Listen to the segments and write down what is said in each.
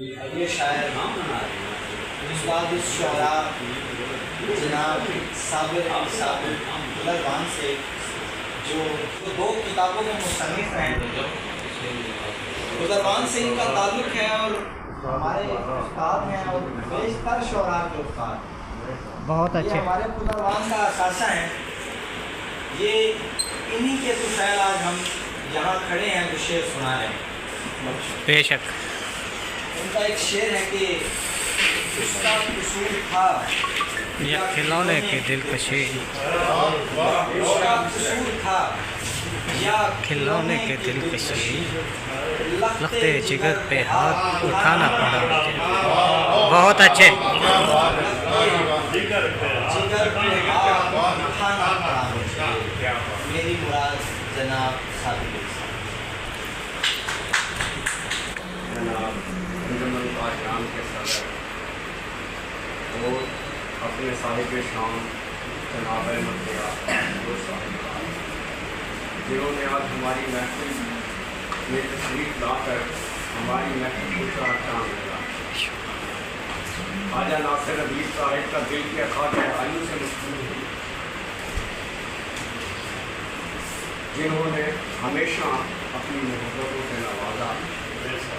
یہ شاعر استاد الشعراء جناب صابر قدروان سے جو دو کتابوں کے مصنف ہیں، قدروان سے ان کا تعلق ہے اور ہمارے استاد ہیں اور بیشتر شعراء کے استاد بہت اچھے ہمارے قدروان کا اثاثہ ہیں۔ یہ انہی کے تو خیال آج ہم یہاں کھڑے ہیں تو شعر سنا رہے ہیں۔ بے شک ان کا ایک شعر ہے کہ اس کا قصور تھا یا کھلونے کے دلکشی، اس کا قصور تھا یا کھلونے کے دلکشی، لختے جگر پہ ہاتھ اٹھانا پڑا مجھے۔ بہت اچھے جگر پہ ہاتھ اٹھانا پڑا مجھے، میری مراد جناب صابر جناب انجمن پاکستان کے صدر اور اپنے صاحب شان جناب احمد صاحب، جنہوں نے آج ہماری محفل میں تشریف لا کر ہماری محفل کو چار چاند لگا۔ خواجہ ناصر حبیب صاحب کا دل کے خواجہ آیو سے مشہور ہے، جنہوں نے ہمیشہ اپنی محبتوں سے نوازا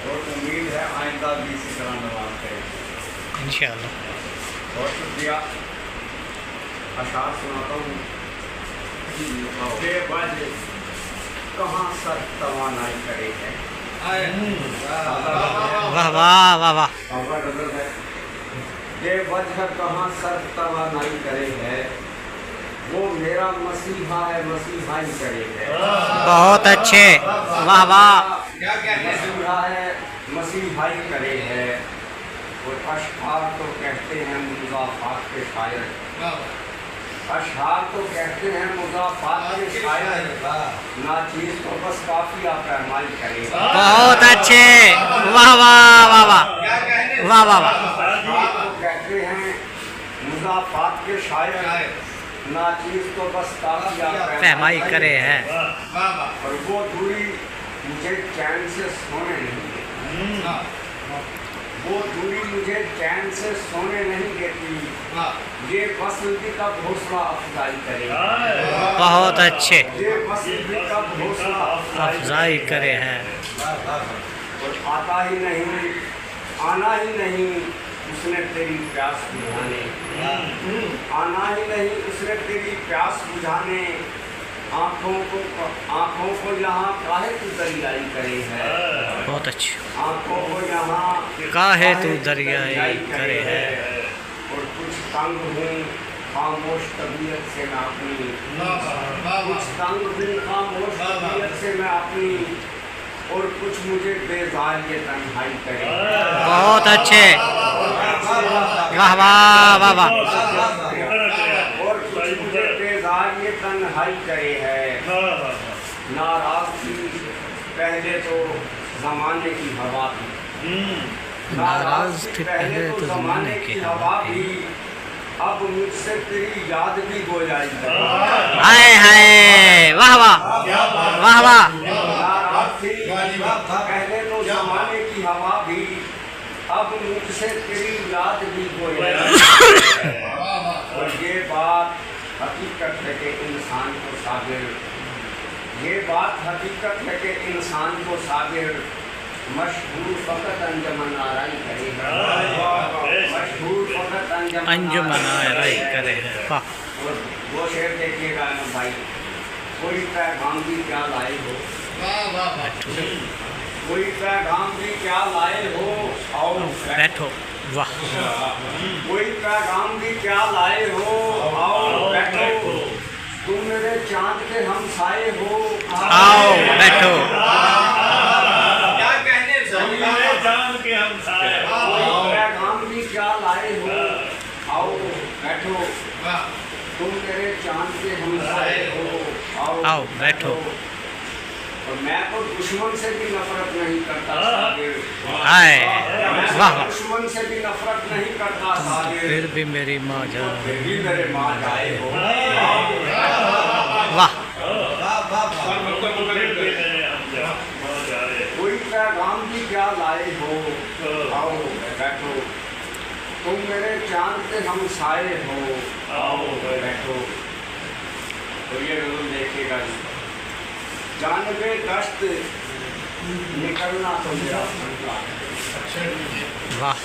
اور امید ہے آئندہ بھی اسی طرح نوازتے ہیں انشاءاللہ۔ بہت شکریہ۔ اشعار سناتا ہوں۔ بے وجہ کہاں سر توانائی کرے ہے، واہ واہ واہ واہ، آغا نظر ہے۔ بے وجہ کہاں سر توانائی کرے ہے، وہ میرا مسیحا ہے مسیحائی کرے ہے۔ بہت اچھے، واہ واہ، مسیحا ہے مسیحائی کرے ہے، اور اشعار تو کہتے ہیں مضافات کے شاعر، اشعار تو کہتے ہیں مضافات کے شاعر، ناچیز تو بس کافی پیمائی کرے گا۔ بہت اچھے، واہ واہ واہ واہ واہ واہ واہ، اشعار تو کہتے ہیں مضافات کے شاعر، ناچیز تو بس کافی پیمائی کرے ہے۔ اور وہ دوری مجھے چین سے سونے نہیں دیتی، وہ دوری مجھے چین سے سونے نہیں دیتی، یہ وصل بھی کب حوصلہ افزائی کرے گا، بہت اچھے، یہ وصل بھی کب حوصلہ افزائی کرے ہیں۔ اور آتا ہی نہیں آنا ہی نہیں اس نے تیری پیاس بجھانے، آنا ہی نہیں اس نے تیری پیاس بجھانے، آنکھوں کو یہاں کاہے تو دریائی کرے ہے، بہت اچھے، آنکھوں کو یہاں کاہے تو دریائی کرے ہے۔ اور کچھ تنگ ہوں خاموش طبیعت سے میں اپنی، کچھ تنگ ہوں خاموش طبیعت سے میں اپنی، اور کچھ مجھے بیزار یہ تنہائی کرے، بہت اچھے، واہ واہ واہ واہ، اور کچھ مجھے بیزار یہ تنہائی کرے ہے۔ ناراض تھی پہلے تو زمانے کی ہوا بھی، ناراض تھی پہلے تو زمانے کی ہوا بھی، اب مجھ سے تیری یاد بھی گویائی کرے، ہائے ہائے، واہ واہ واہ واہ، ناراض تھی پہلے تو زمانے کی ہوا بھی، اب مجھ سے تیری یاد بھی گویائی کرے۔ اور یہ بات حقیقت ہے کہ انسان کو صابر، یہ بات حقیقت ہے کہ انسان کو صابر مشہور فقط انجمن آرائی کرے ہے، مشہور فقط انجمن آرائی کرے ہے، واہ، اور وہ شعر دیکھیے گا نا بھائی، کوئی پیغام بھی کیا لائے ہو، کوئی پیغام بھی کیا لائے ہو، آؤ بیٹھو، واہ، کوئی پیغام بھی کیا لائے ہو، آؤ بیٹھو، تم میرے چاند کے ہمسائے ہو، آؤ بیٹھو، کوئی پیغام بھی کیا لائے ہو، آؤ بیٹھو، تم میرے چاند کے ہمسائے ہو، آؤ بیٹھو۔ اور میں تو دشمن سے بھی نفرت نہیں کرتا صابر، ہائے، میں واہ تو واہ، دشمن سے بھی نفرت نہیں کرتا صابر، پھر بھی میری ماں پھر جائے، بھی میرے ماں جائے ہو، واہ، کوئی پیغام بھی کیا لائے ہو، آؤ बैठो तुम मेरे चांद के हम साए हो आओ बैठो। तो ये गजल देखिएगा जी। जानबे दस्त निकलना तो मेरा बनता है, वाह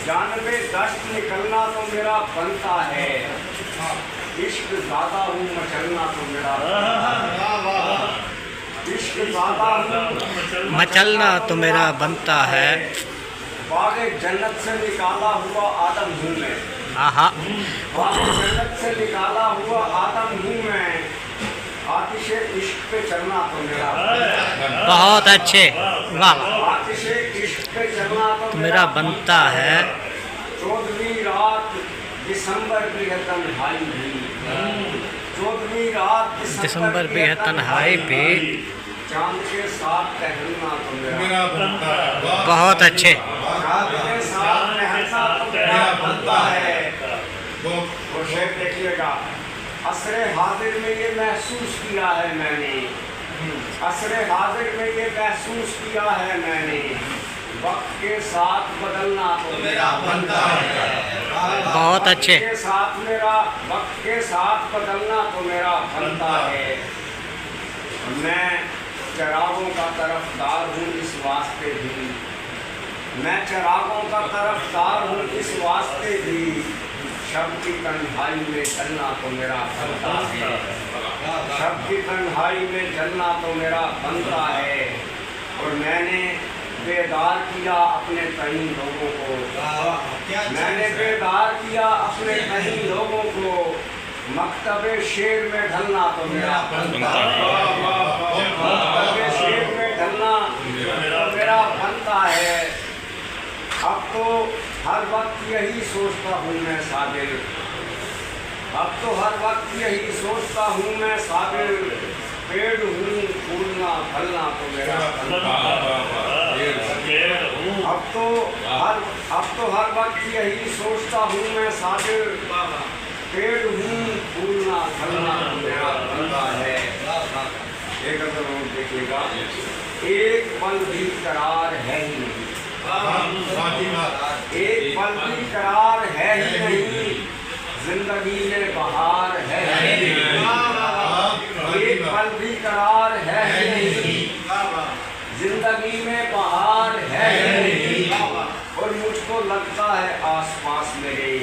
जानबे दस्त निकलना तो मेरा बनता है, इश्क ज़्यादा हूँ मचलना तो मेरा इश्क ज़्यादा हूँ मचलना तो मेरा बनता है। बाग़े जन्नत से निकाला हुआ आदम हूँ मैं, आहा बाग़े जन्नत से निकाला हुआ आदम हूँ मैं, आतिशे इश्क पे चलना तो मेरा बहुत अच्छे, वाह आतिशे इश्क पे चलना तो मेरा बनता है। 14वीं रात दिसंबर की है तन्हाई भी, 14वीं रात दिसंबर भी है तन्हाई भी, चांद के साथ टहलना तो मेरा बनता है। बहुत अच्छे। चांद के साथ टहलना तो मेरा बनता है। वो शेर देखिएगा। असरे हाजिर में ये महसूस किया है मैंने, असरे हाजिर में ये महसूस किया है मैंने, वक्त के साथ बदलना तो मेरा बनता है। बहुत अच्छे। वक्त के साथ मेरा वक्त के साथ बदलना तो मेरा बनता है। मैं चरागों का तरफदार हूँ इस वास्ते भी, मैं चरागों का तरफदार हूँ इस वास्ते भी, शब की तन्हाई में चलना तो मेरा बनता है, शब की तन्हाई में चलना तो मेरा बनता है। और मैंने बेदार किया अपने कई लोगों को, मैंने बेदार किया अपने कई लोगों को, मकतबे शेर में ढलना तो मेरा बनता है, मकतबे शेर में ढलना तो मेरा बनता है। अब तो हर वक्त यही सोचता हूँ मैं साबिर, अब तो हर वक्त यही सोचता हूँ मैं साबिर, पेड़ हूँ फूलना फलना तो मेरा बनता है। अब तो हर वक्त यही सोचता हूँ मैं साबिर, पेड़ हूँ फूलना फलना तो मेरा बनता है। एक अगर और देखिएगा। एक पल भी करार है ही नहीं, एक पल भी करार है ही नहीं, जिंदगी में बहार है ही नहीं, एक पल भी करार है ही नहीं, जिंदगी में बहार है ही नहीं। और मुझको लगता है आसपास मेरे,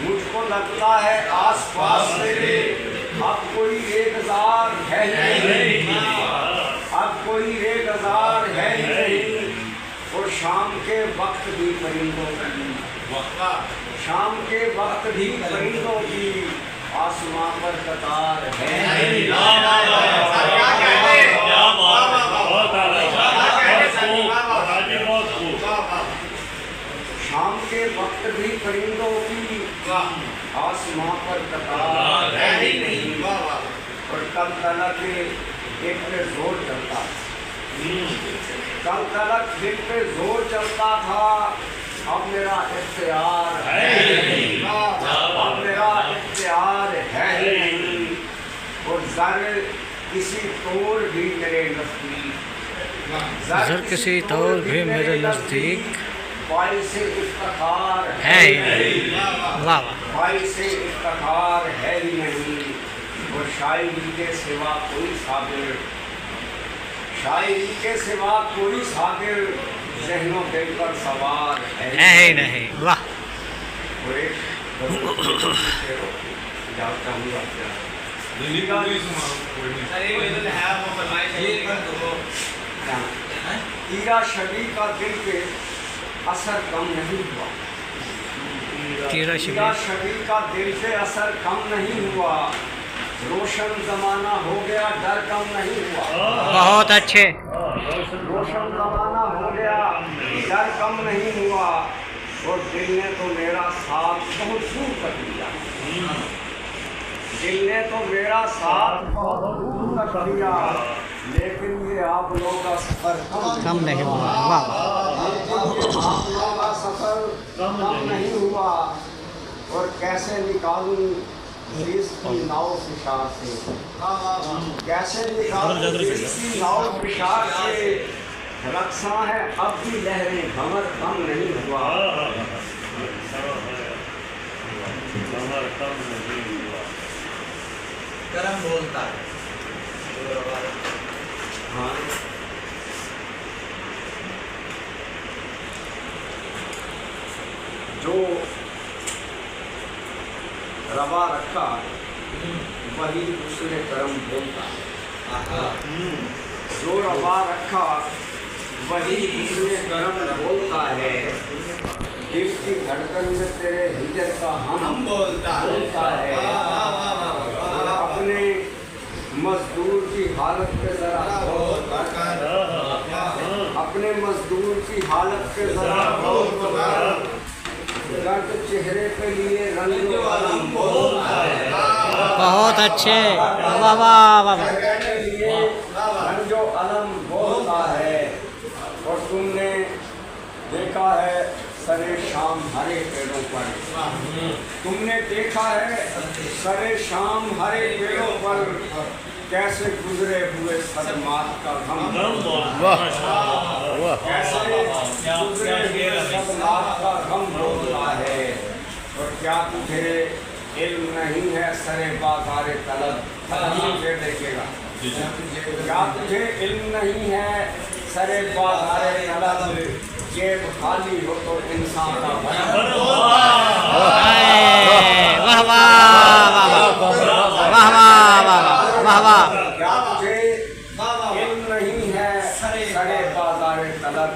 मुझको लगता है आसपास मेरे, अब कोई रेगजार है ही नहीं, अब कोई रेगजार है ही नहीं। और शाम के वक्त भी परिंदों की, शाम के वक्त भी परिंदों की, आसमां पर कतार है। शाम के वक्त भी परिंदों की, आसमां पर कतार है ही नहीं। और कल तलक एक पे जोर चलता, कल तलक दिल पे जोर चलता था, अब मेरा इख्तियार है ही नहीं, अब मेरा इख्तियार है ही नहीं। और जर किसी तौर भी मेरे नज़दीक, जर किसी तौर भी मेरे नज़दीक, बाई से इफ्तिखार है ही नहीं, वाह वाह बाई से इफ्तिखार है ही नहीं। और शायरी के सिवा कोई साबिर, शायरी के सिवा कोई साबिर, ज़हनों दिल पर सवार है ही नहीं, वाह। और एक चाहूँगा ईरा शबी का दिल पे असर कम नहीं हुआ, तीरा ईरा शबी का दिल पे असर कम नहीं हुआ, रोशन जमाना हो गया डर कम नहीं हुआ, बहुत अच्छे। रोशन जमाना हो गया डर कम नहीं हुआ। और दिल ने तो मेरा साथ बहुत दूर कर दिया, दिल ने तो मेरा साथ बहुत दूर कर दिया, लेकिन ये आप लोगों का सफर कम नहीं हुआ, वाह वाह आप लोगों का सफर कम नहीं हुआ। और कैसे निकालूं इसकी नाव फिशार से, कैसे निकालूं इसकी नाव फिशार से, रक्षा है अब भी लहरें भंवर कम नहीं हुआ। कर्म बोलता है। हाँ जो रवा रखा वही दूसरे कर्म बोलता है। जो रवा रखा वही दूसरे कर्म बोलता है। दिल की धड़कन में तेरे हिजर का हम बोलता है। अपने मजदूर की हालत पे जरा गौर कर, अपने मजदूर की हालत पे जरा गौर कर। गर्द चेहरे पे लिए रंग जो अलम बोलता है। बहुत अच्छे, वाह वाह वाह वाह। रंग जो अलम बोलता है। और तुमने देखा है सरे शाम हरे पेड़ों पर, तुमने देखा है सरे शाम हरे पेड़ों पर कैसे गुजरे हुए सदमात का गम। कैसे गुजरे हुए सदमात का गम बोलता है। और क्या तुझे इल्म नहीं है सरे बाज़ारे तलब, देखिएगा, क्या तुझे इल्म नहीं है सरे बाज़ारे तलब, जेब खाली हो तो इंसान का वाह वाह वाह वाह वाह वाह। क्या तुझे इल्म नहीं है सरे बाज़ारे तलब,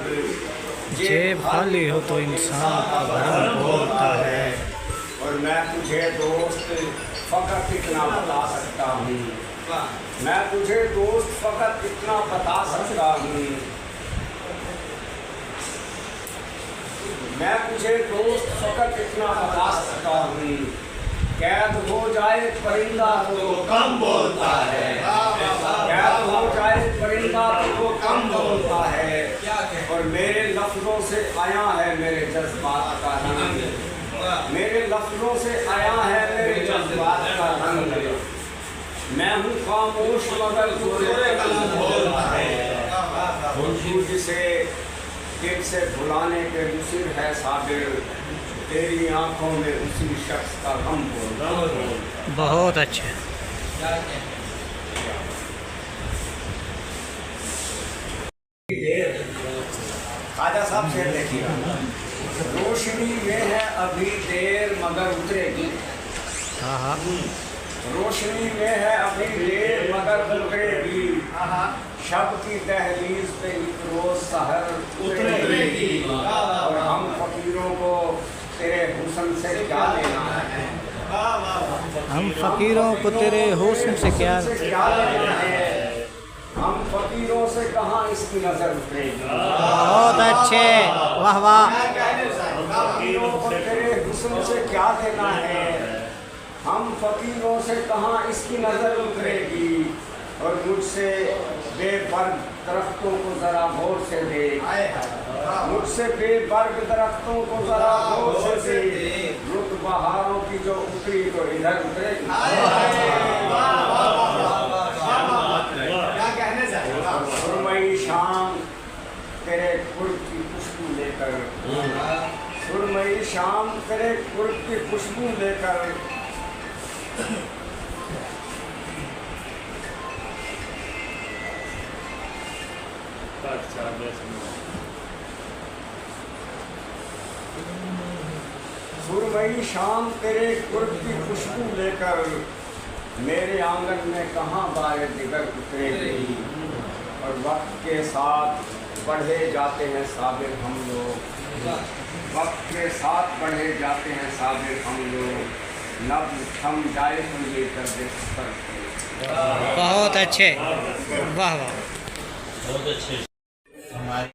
जेब खाली हो तो इंसान का भरम बोलता है। और मैं तुझे दोस्त फकत इतना बता सकता हूँ, मैं तुझे दोस्त फकत इतना बता सकता हूँ, मैं तुझे दोस्त फकत इतना बता सकता हूँ। कैद हो जाए परिंदा तो वो कम बोलता है। कैद हो जाए परिंदा तो वो कम बोलता है। और मेरे लफ्जों से आया है मेरे जज्बात का रंग, मेरे लफ्जों से आया है मेरे जज्बात का रंग। मैं हूँ खामोश मगर तेरे कलम बोलता है। जिसे दिल से भुलाने के मुसिर है साबिर, तेरी आंखों में उसी शख्स का गम बोलता है। बहुत अच्छे। खाजा साहब शेर देखिएगा। रोशनी में है अभी देर मगर उतरेगी, हाँ हाँ। रोशनी में है अभी देर मगर उतरेगी। शब की दहलीज पे एक रोज सहर उतरेगी। और हम फकीरों को तेरे हुस्न से क्या लेना है, हम फकीरों को तेरे हुस्न से क्या लेना है। हम फकीरों से कहाँ इसकी नजर उतरेगी। बहुत अच्छे, वाह वाह। फकीरों को तेरे हुस्न से क्या लेना है, हम फकीरों से कहाँ इसकी नजर उतरेगी। और मुझसे बेबर्ग दरख्तों को जरा गौर से देख, मुझसे बेबर्ग दरख्तों को जरा गौर से देख। रुत बहारों की जो उतरी तो इधर उतरेगी। सुरमई शाम तेरे कुर्ब की खुशबू लेकर, सुरमई शाम तेरे कुर्ब की खुशबू लेकर। सुरमई शाम तेरे कुर्ब की खुशबू लेकर मेरे आंगन में कहाँ बारे दिगर उतरेगी। और वक्त के साथ बढ़े जाते हैं साबिर हम लोग, वक्त के साथ बढ़े जाते हैं साबिर हम लोग। नब्ज़ थम जाए तो ये कर दे सफर। बहुत अच्छे, वाह वाह। बहुत अच्छे।